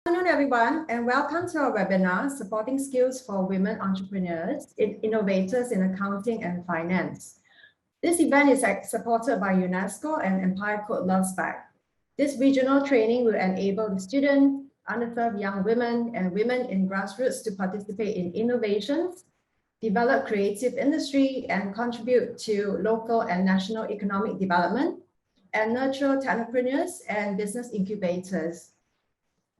Good afternoon, everyone, and welcome to our webinar, Supporting Skills for Women Entrepreneurs, Innovators in Accounting and Finance. This event is supported by UNESCO and Empire Code Loves Back. This regional training will enable the students, underserved young women, and women in grassroots to participate in innovations, develop creative industry, and contribute to local and national economic development, and nurture entrepreneurs and business incubators.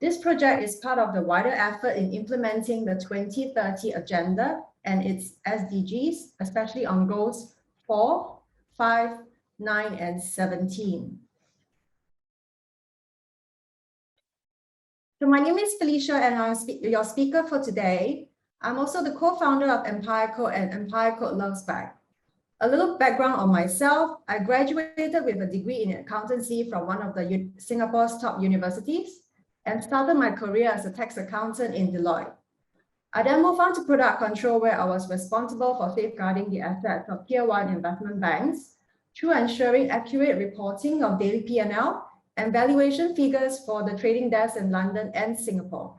This project is part of the wider effort in implementing the 2030 Agenda and its SDGs, especially on goals 4, 5, 9, and 17. So my name is Felicia and I'm your speaker for today. I'm also the co-founder of Empire Code and Empire Code Loves Back. A little background on myself, I graduated with a degree in accountancy from one of the Singapore's top universities, and started my career as a tax accountant in Deloitte. I then moved on to product control, where I was responsible for safeguarding the assets of Tier 1 investment banks through ensuring accurate reporting of daily P&L and valuation figures for the trading desks in London and Singapore.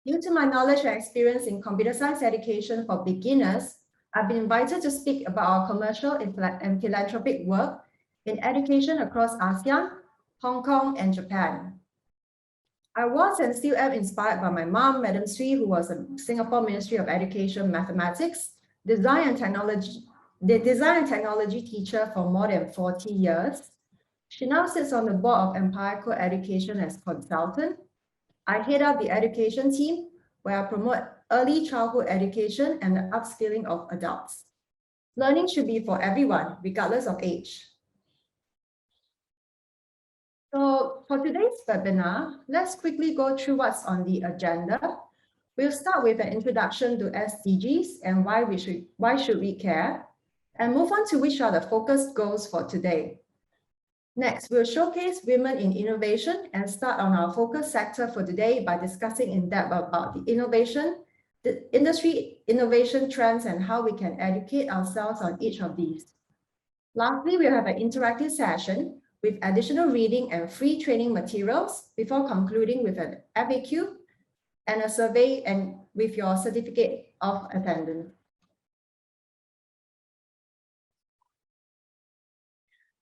Due to my knowledge and experience in computer science education for beginners, I've been invited to speak about our commercial and philanthropic work in education across ASEAN, Hong Kong, and Japan. I was and still am inspired by my mom, Madam Sri, who was a Singapore Ministry of Education Mathematics, Design and Technology teacher for more than 40 years. She now sits on the board of Empire Code Education as consultant. I head up the education team, where I promote early childhood education and the upskilling of adults. Learning should be for everyone, regardless of age. So for today's webinar, let's quickly go through what's on the agenda. We'll start with an introduction to SDGs and why should we care, and move on to which are the focused goals for today. Next, we'll showcase women in innovation and start on our focus sector for today by discussing in depth about the industry innovation trends and how we can educate ourselves on each of these. Lastly, we'll have an interactive session with additional reading and free training materials before concluding with an FAQ and a survey and with your certificate of attendance.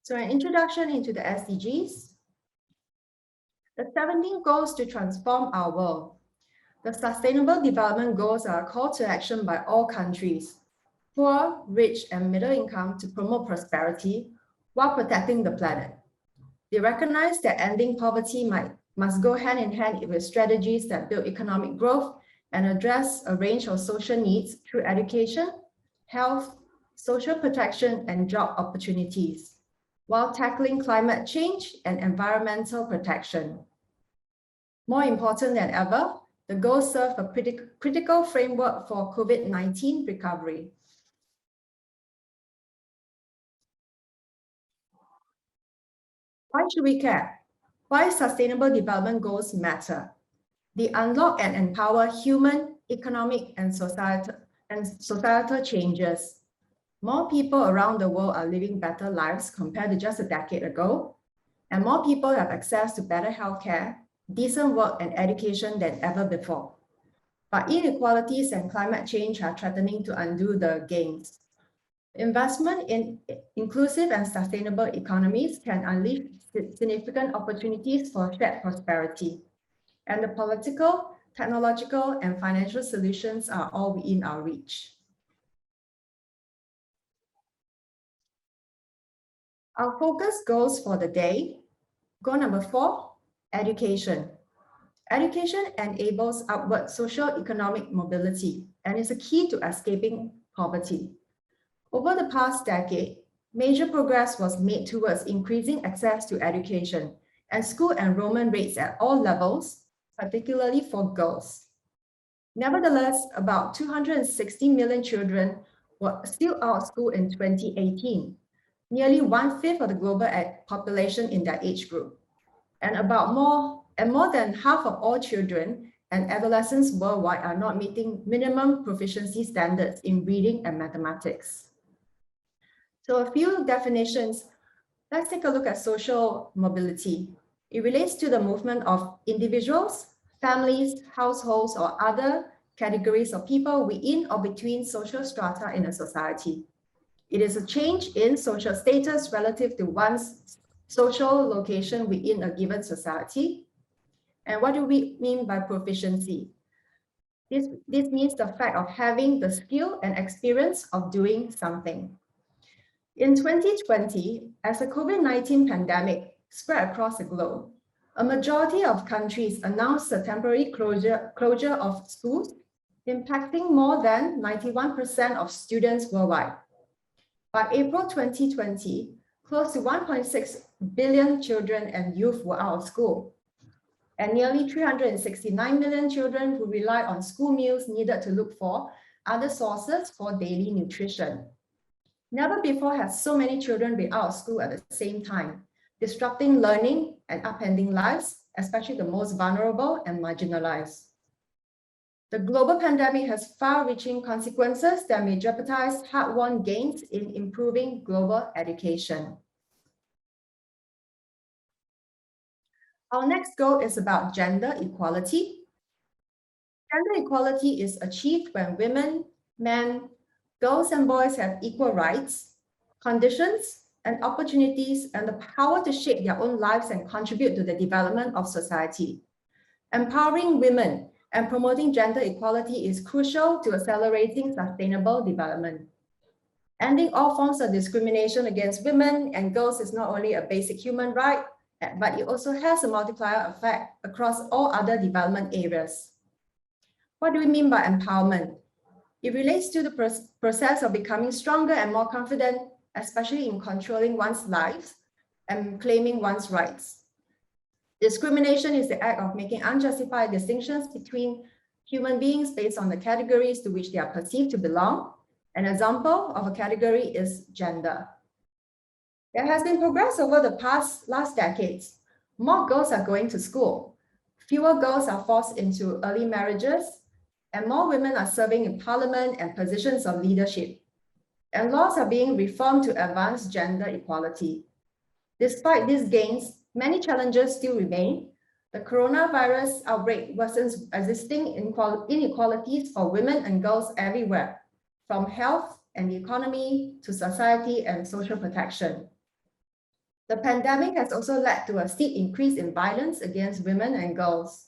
So an introduction into the SDGs. The 17 goals to transform our world. The Sustainable Development Goals are a call to action by all countries, poor, rich, and middle income, to promote prosperity while protecting the planet. They recognize that ending poverty must go hand in hand with strategies that build economic growth and address a range of social needs through education, health, social protection, and job opportunities, while tackling climate change and environmental protection. More important than ever, the goals serve a critical framework for COVID-19 recovery. Why should we care? Why Sustainable Development Goals matter? They unlock and empower human, economic, and societal changes. More people around the world are living better lives compared to just a decade ago, and more people have access to better healthcare, decent work, and education than ever before. But inequalities and climate change are threatening to undo the gains. Investment in inclusive and sustainable economies can unleash significant opportunities for shared prosperity. And the political, technological, and financial solutions are all within our reach. Our focus goals for the day. Goal number 4, education. Education enables upward socio-economic mobility and is a key to escaping poverty. Over the past decade, major progress was made towards increasing access to education and school enrollment rates at all levels, particularly for girls. Nevertheless, about 260 million children were still out of school in 2018, nearly 1/5 of the global population in that age group, and more than half of all children and adolescents worldwide are not meeting minimum proficiency standards in reading and mathematics. So a few definitions. Let's take a look at social mobility. It relates to the movement of individuals, families, households, or other categories of people within or between social strata in a society. It is a change in social status relative to one's social location within a given society. And what do we mean by proficiency? This means the fact of having the skill and experience of doing something. In 2020, as the COVID-19 pandemic spread across the globe, a majority of countries announced the temporary closure of schools, impacting more than 91% of students worldwide. By April 2020, close to 1.6 billion children and youth were out of school, and nearly 369 million children who rely on school meals needed to look for other sources for daily nutrition. Never before has so many children been out of school at the same time, disrupting learning and upending lives, especially the most vulnerable and marginalized. The global pandemic has far-reaching consequences that may jeopardize hard-won gains in improving global education. Our next goal is about gender equality. Gender equality is achieved when women, men, girls and boys have equal rights, conditions, and opportunities, and the power to shape their own lives and contribute to the development of society. Empowering women and promoting gender equality is crucial to accelerating sustainable development. Ending all forms of discrimination against women and girls is not only a basic human right, but it also has a multiplier effect across all other development areas. What do we mean by empowerment? It relates to the process of becoming stronger and more confident, especially in controlling one's life and claiming one's rights. Discrimination is the act of making unjustified distinctions between human beings based on the categories to which they are perceived to belong. An example of a category is gender. There has been progress over the last decades. More girls are going to school. Fewer girls are forced into early marriages, and more women are serving in parliament and positions of leadership. And laws are being reformed to advance gender equality. Despite these gains, many challenges still remain. The coronavirus outbreak worsens existing inequalities for women and girls everywhere, from health and the economy to society and social protection. The pandemic has also led to a steep increase in violence against women and girls.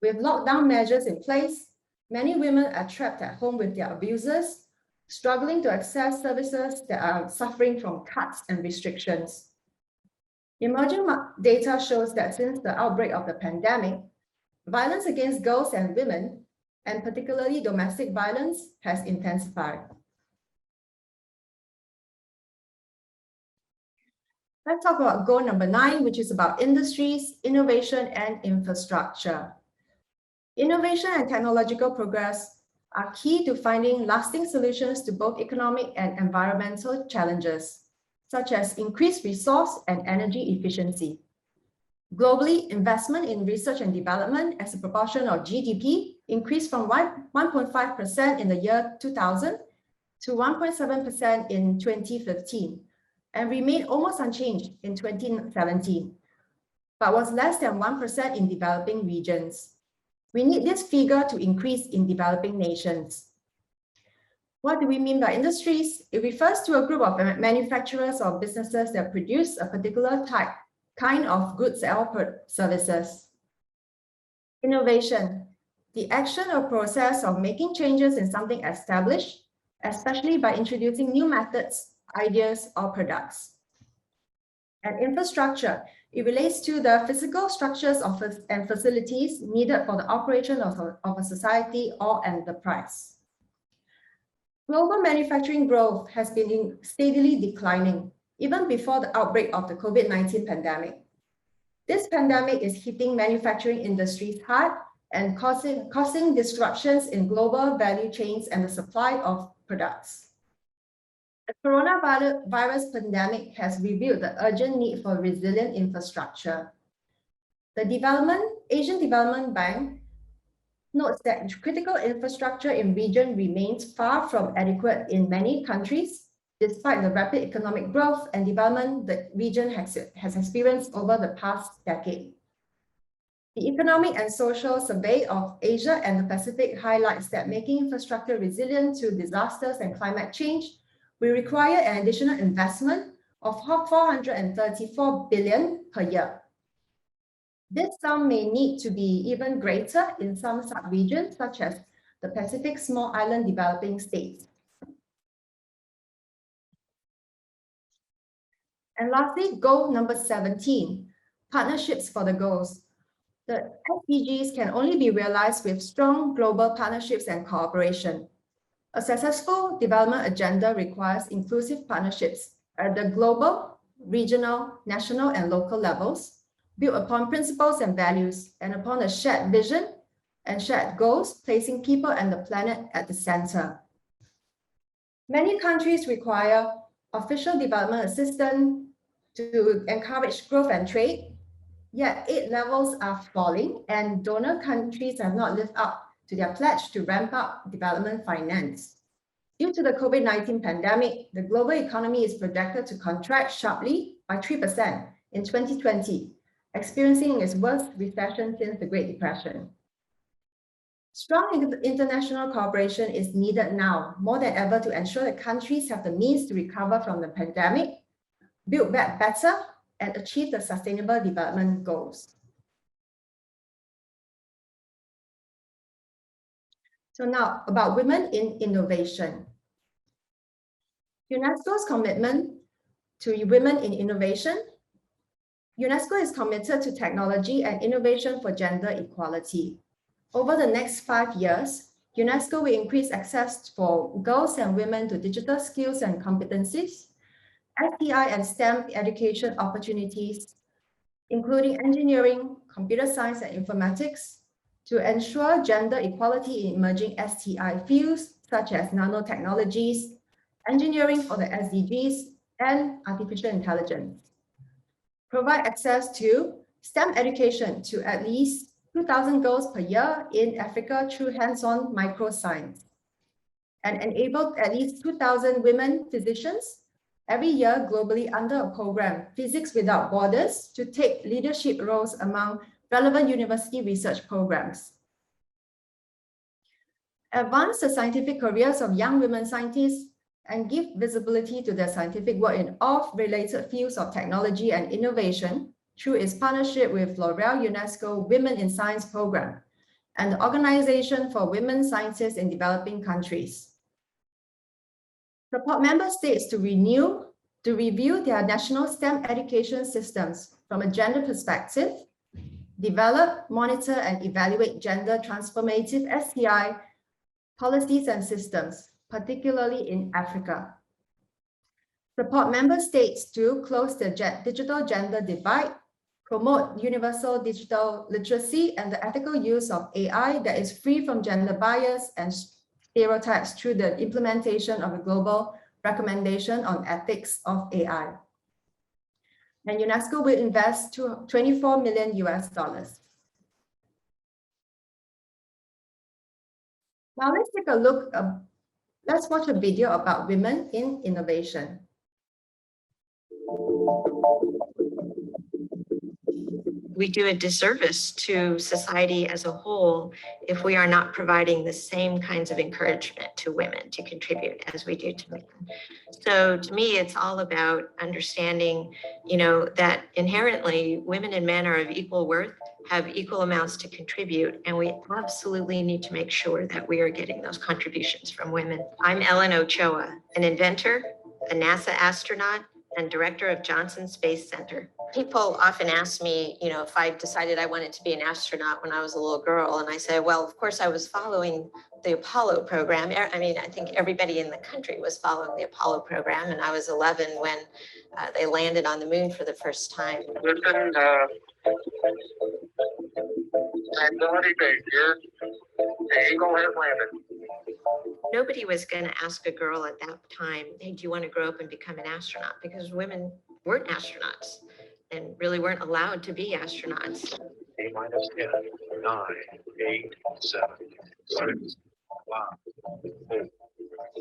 With lockdown measures in place, many women are trapped at home with their abusers, struggling to access services that are suffering from cuts and restrictions. Emerging data shows that since the outbreak of the pandemic, violence against girls and women, and particularly domestic violence, has intensified. Let's talk about goal number 9, which is about industries, innovation, and infrastructure. Innovation and technological progress are key to finding lasting solutions to both economic and environmental challenges, such as increased resource and energy efficiency. Globally, investment in research and development as a proportion of GDP increased from 1.5% in the year 2000 to 1.7% in 2015, and remained almost unchanged in 2017, but was less than 1% in developing regions. We need this figure to increase in developing nations. What do we mean by industries? It refers to a group of manufacturers or businesses that produce a particular kind of goods or services. Innovation, the action or process of making changes in something established, especially by introducing new methods, ideas, or products. And infrastructure, it relates to the physical structures and facilities needed for the operation of a society or enterprise. Global manufacturing growth has been steadily declining, even before the outbreak of the COVID-19 pandemic. This pandemic is hitting manufacturing industries hard and causing disruptions in global value chains and the supply of products. The coronavirus pandemic has revealed the urgent need for resilient infrastructure. The Asian Development Bank notes that critical infrastructure in region remains far from adequate in many countries, despite the rapid economic growth and development the region has experienced over the past decade. The Economic and Social Survey of Asia and the Pacific highlights that making infrastructure resilient to disasters and climate change will require an additional investment of 434 billion per year. This sum may need to be even greater in some sub-regions, such as the Pacific Small Island Developing States. And lastly, goal number 17, partnerships for the goals. The SDGs can only be realized with strong global partnerships and cooperation. A successful development agenda requires inclusive partnerships at the global, regional, national, and local levels, built upon principles and values, and upon a shared vision and shared goals, placing people and the planet at the center. Many countries require official development assistance to encourage growth and trade, yet aid levels are falling and donor countries have not lived up to their pledge to ramp up development finance. Due to the COVID-19 pandemic, the global economy is projected to contract sharply by 3% in 2020, experiencing its worst recession since the Great Depression. Strong international cooperation is needed now more than ever to ensure that countries have the means to recover from the pandemic, build back better, and achieve the sustainable development goals. So now about women in innovation. UNESCO's commitment to women in innovation. UNESCO is committed to technology and innovation for gender equality. Over the next 5 years, UNESCO will increase access for girls and women to digital skills and competencies, STI and STEM education opportunities, including engineering, computer science, and informatics, to ensure gender equality in emerging STI fields such as nanotechnologies, engineering for the SDGs, and artificial intelligence. Provide access to STEM education to at least 2,000 girls per year in Africa through hands-on microscience, and enable at least 2,000 women physicians every year globally under a program, Physics Without Borders, to take leadership roles among relevant university research programs. Advance the scientific careers of young women scientists and give visibility to their scientific work in all related fields of technology and innovation through its partnership with L'Oréal UNESCO Women in Science program and the Organization for Women Scientists in Developing Countries. Support member states to review their national STEM education systems from a gender perspective, develop, monitor, and evaluate gender transformative STI policies and systems, particularly in Africa. Support member states to close the digital gender divide, promote universal digital literacy and the ethical use of AI that is free from gender bias and stereotypes through the implementation of a global recommendation on ethics of AI. And UNESCO will invest $24 million US. Now let's take a look, let's watch a video about women in innovation. We do a disservice to society as a whole if we are not providing the same kinds of encouragement to women to contribute as we do to men. So to me, it's all about understanding, that inherently women and men are of equal worth, have equal amounts to contribute, and we absolutely need to make sure that we are getting those contributions from women. I'm Ellen Ochoa, an inventor, a NASA astronaut, and director of Johnson Space Center. People often ask me, if I decided I wanted to be an astronaut when I was a little girl, and I say, well, of course I was following the Apollo program. I mean, I think everybody in the country was following the Apollo program, and I was 11 when they landed on the moon for the first time. Listen, tranquility base here. The Eagle has landed. Nobody was going to ask a girl at that time, hey, do you want to grow up and become an astronaut? Because women weren't astronauts and really weren't allowed to be astronauts. A minus 10, 9, 8, 7, 6, 5, 4,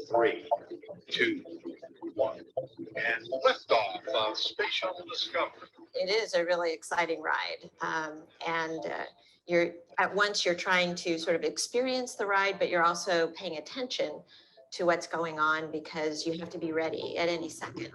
3, 2, 1, and liftoff of Space Shuttle Discovery. It is a really exciting ride. You're at once you're trying to sort of experience the ride, but you're also paying attention to what's going on because you have to be ready at any second.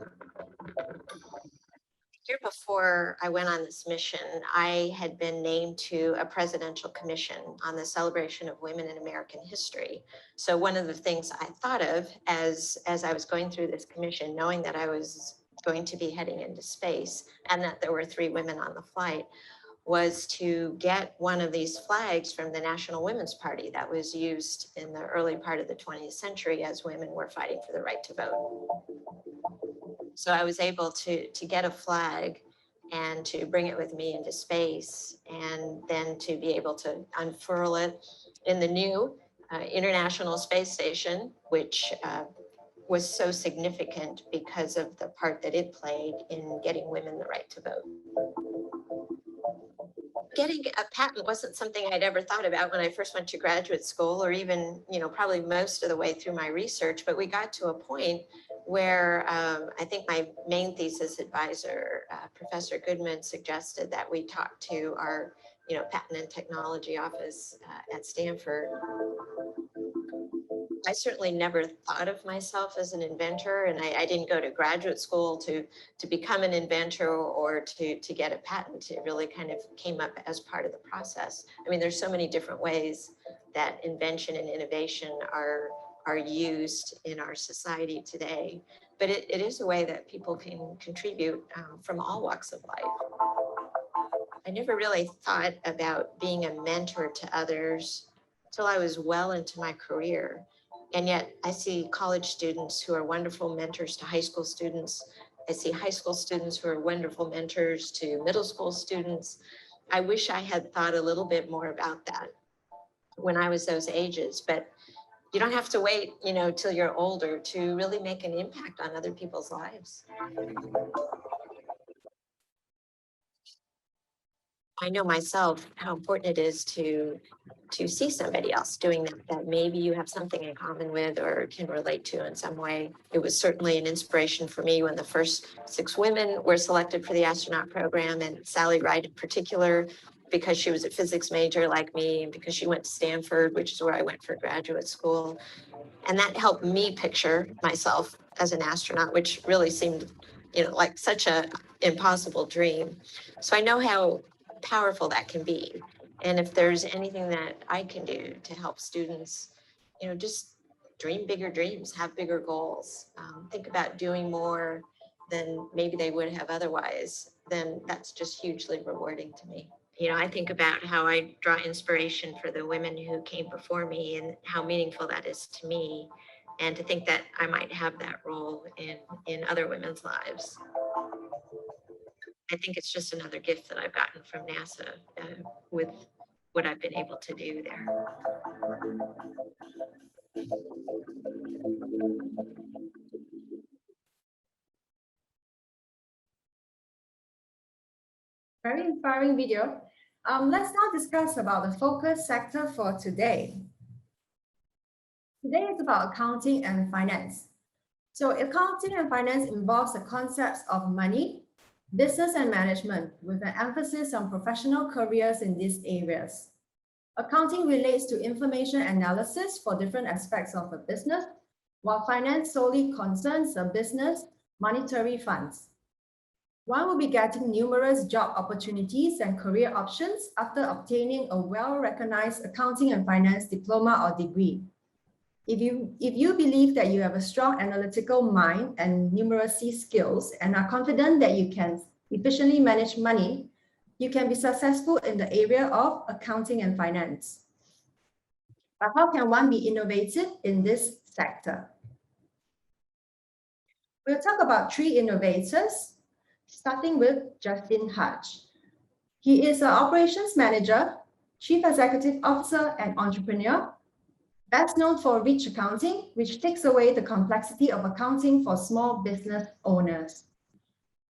The year before I went on this mission, I had been named to a presidential commission on the celebration of women in American history. So one of the things I thought of as I was going through this commission, knowing that I was going to be heading into space and that there were 3 women on the flight, was to get one of these flags from the National Women's Party that was used in the early part of the 20th century as women were fighting for the right to vote. So I was able to get a flag and to bring it with me into space, and then to be able to unfurl it in the new International Space Station, which was so significant because of the part that it played in getting women the right to vote. Getting a patent wasn't something I'd ever thought about when I first went to graduate school, or even, probably most of the way through my research. But we got to a point where I think my main thesis advisor, Professor Goodman, suggested that we talk to our, patent and technology office at Stanford. I certainly never thought of myself as an inventor, and I didn't go to graduate school to become an inventor or to get a patent. It really kind of came up as part of the process. I mean, there's so many different ways that invention and innovation are used in our society today, but it is a way that people can contribute from all walks of life. I never really thought about being a mentor to others until I was well into my career. And yet I see college students who are wonderful mentors to high school students. I see high school students who are wonderful mentors to middle school students. I wish I had thought a little bit more about that when I was those ages, but you don't have to wait, till you're older to really make an impact on other people's lives. I know myself how important it is to see somebody else doing that maybe you have something in common with or can relate to in some way. It was certainly an inspiration for me when the first 6 women were selected for the astronaut program, and Sally Wright in particular, because she was a physics major like me, and because she went to Stanford, which is where I went for graduate school. And that helped me picture myself as an astronaut, which really seemed, like such a impossible dream. So I know how powerful that can be. And if there's anything that I can do to help students, just dream bigger dreams, have bigger goals, think about doing more than maybe they would have otherwise, then that's just hugely rewarding to me. I think about how I draw inspiration for the women who came before me and how meaningful that is to me. And to think that I might have that role in other women's lives. I think it's just another gift that I've gotten from NASA with what I've been able to do there. Very inspiring video. Let's now discuss about the focus sector for today. Today is about accounting and finance. So accounting and finance involves the concepts of money, business and management, with an emphasis on professional careers in these areas. Accounting relates to information analysis for different aspects of a business, while finance solely concerns the business monetary funds. One will be getting numerous job opportunities and career options after obtaining a well-recognized accounting and finance diploma or degree. If you believe that you have a strong analytical mind and numeracy skills and are confident that you can efficiently manage money, you can be successful in the area of accounting and finance. But how can one be innovative in this sector? We'll talk about 3 innovators, starting with Justin Hutch. He is an operations manager, chief executive officer, and entrepreneur, best known for Rich Accounting, which takes away the complexity of accounting for small business owners.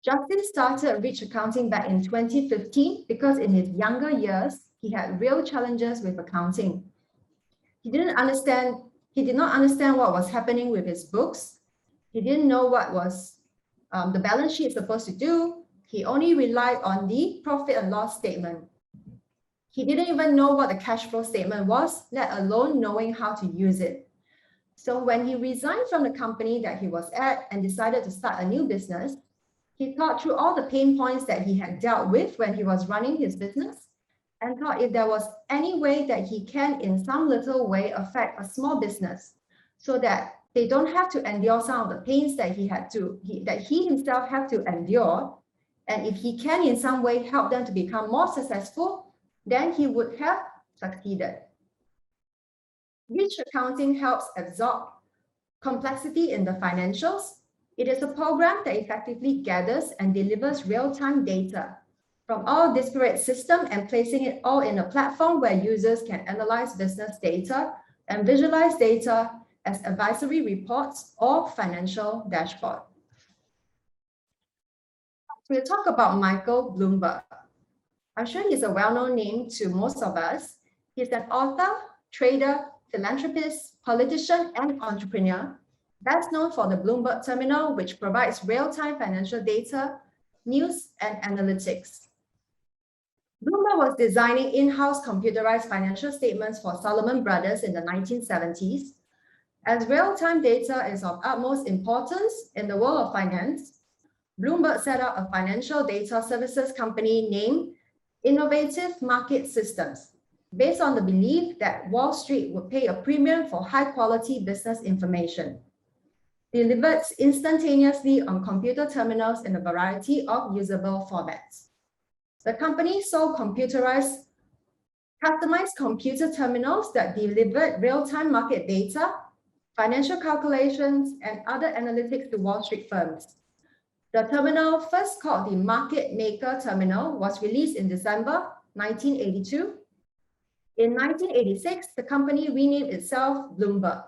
Justin started Rich Accounting back in 2015 because in his younger years, he had real challenges with accounting. He didn't understand He did not understand what was happening with his books. He didn't know what was the balance sheet supposed to do. He only relied on the profit and loss statement. He didn't even know what the cash flow statement was, let alone knowing how to use it. So when he resigned from the company that he was at and decided to start a new business, he thought through all the pain points that he had dealt with when he was running his business and thought if there was any way that he can in some little way affect a small business so that they don't have to endure some of the pains that he himself had to endure. And if he can in some way help them to become more successful, then he would have succeeded. Rich Accounting helps absorb complexity in the financials. It is a program that effectively gathers and delivers real-time data from all disparate systems and placing it all in a platform where users can analyze business data and visualize data as advisory reports or financial dashboard. We'll talk about Michael Bloomberg. I'm sure he's a well-known name to most of us. He's an author, trader, philanthropist, politician, and entrepreneur, best known for the Bloomberg Terminal, which provides real-time financial data, news, and analytics. Bloomberg was designing in-house computerized financial statements for Salomon Brothers in the 1970s. As real-time data is of utmost importance in the world of finance, Bloomberg set up a financial data services company named Innovative Market Systems, based on the belief that Wall Street would pay a premium for high-quality business information, delivered instantaneously on computer terminals in a variety of usable formats. The company sold customized computer terminals that delivered real-time market data, financial calculations, and other analytics to Wall Street firms. The terminal, first called the Market Maker Terminal, was released in December 1982. In 1986, the company renamed itself Bloomberg.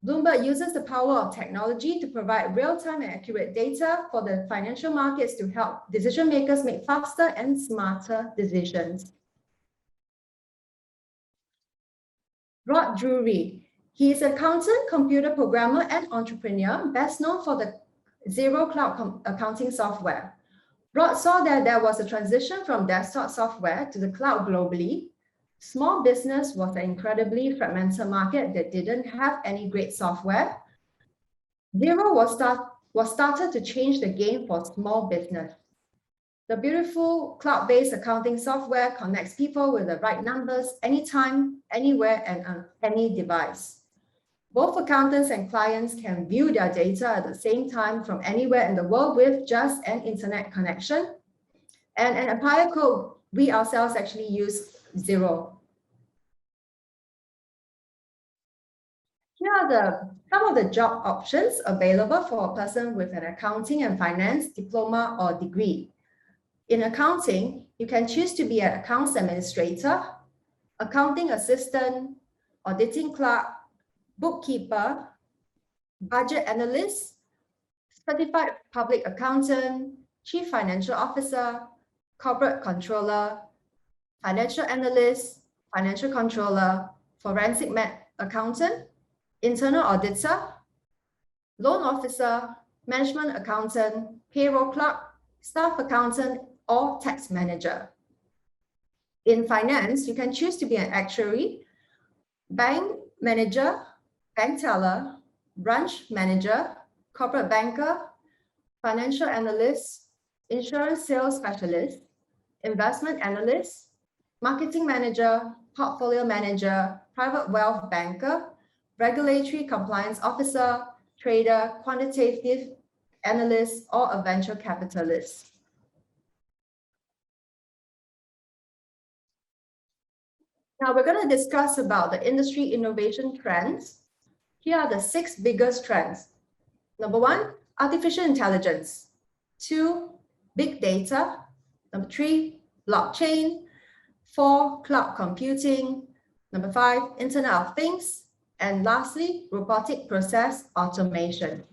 Bloomberg uses the power of technology to provide real-time and accurate data for the financial markets to help decision makers make faster and smarter decisions. Rod Drury. He is an accountant, computer programmer, and entrepreneur, best known for the Zero Cloud accounting software. Rod saw that there was a transition from desktop software to the cloud globally. Small business was an incredibly fragmented market that didn't have any great software. Zero was started to change the game for small business. The beautiful cloud-based accounting software connects people with the right numbers anytime, anywhere, and on any device. Both accountants and clients can view their data at the same time from anywhere in the world with just an internet connection. And at Empire Code, we ourselves actually use Zero. Here are some of the job options available for a person with an accounting and finance diploma or degree. In accounting, you can choose to be an accounts administrator, accounting assistant, auditing clerk, bookkeeper, budget analyst, certified public accountant, chief financial officer, corporate controller, financial analyst, financial controller, forensic accountant, internal auditor, loan officer, management accountant, payroll clerk, staff accountant, or tax manager. In finance, you can choose to be an actuary, bank manager, bank teller, branch manager, corporate banker, financial analyst, insurance sales specialist, investment analyst, marketing manager, portfolio manager, private wealth banker, regulatory compliance officer, trader, quantitative analyst, or a venture capitalist. Now we're going to discuss about the industry innovation trends. Here are the 6 biggest trends. Number 1, artificial intelligence. 2, big data. Number 3, blockchain. 4, cloud computing. Number 5, Internet of Things. And lastly, robotic process automation.